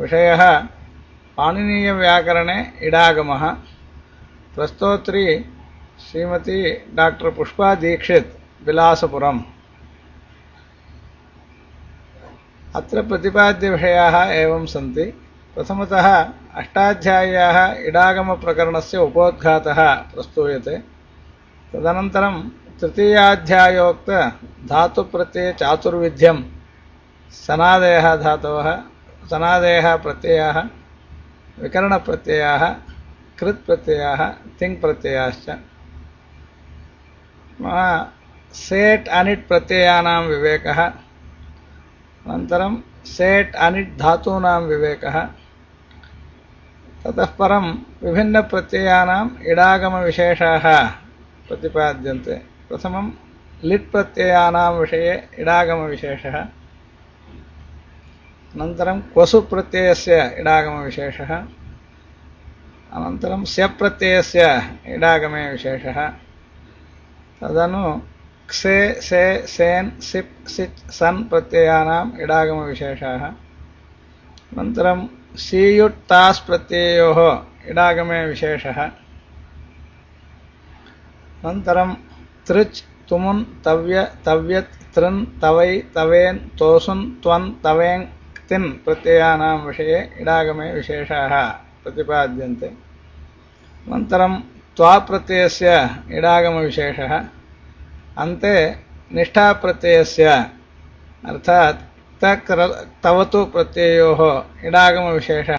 विषयः पाणिनीयव्याकरणे इडागमः। प्रस्तोत्री श्रीमती डॉक्टर पुष्पा दीक्षित बिलासपुरम्। अत्र प्रतिपाद्यविषयाः एवं सन्ति। प्रथमतः अष्टाध्याय्याः इडागमप्रकरणस्य उपोद्घातः प्रस्तूयते। तदनन्तरं तृतीयाध्यायोक्त धातुप्रत्यय चातुर्विध्यं सनादयः धातवः, सनादयः प्रत्ययाः, विकरणप्रत्ययाः, कृत् प्रत्ययाः, तिङ् प्रत्ययाश्च। सेट् अनिट् प्रत्ययानां विवेकः, अनन्तरं सेट् अनिट् धातूनां विवेकः, ततः परं विभिन्नप्रत्ययानाम् इडागमविशेषाः प्रतिपाद्यन्ते। प्रथमं लिट् प्रत्ययानां विषये इडागमविशेषः, अनन्तरं क्वसु प्रत्ययस्य इडागमविशेषः, अनन्तरं स्यप् प्रत्ययस्य इडागमे विशेषः, तदनु क्षे से सेन् सिप् सिच् सन् प्रत्ययानाम् इडागमविशेषाः, अनन्तरं सीयुट् तास् प्रत्ययोः इडागमे विशेषः, अनन्तरं तृच् तुमुन् तव्य तव्यत् तृन् तवै तवेन् तोसुन् त्वन् तवेङ् तिन् प्रत्ययानां विषये इडागमे विशेषाः प्रतिपाद्यन्ते। अनन्तरं त्वा प्रत्ययस्य इडागमविशेषः, अन्ते निष्ठा प्रत्ययस्य अर्थात् तवतु प्रत्ययोः इडागमविशेषः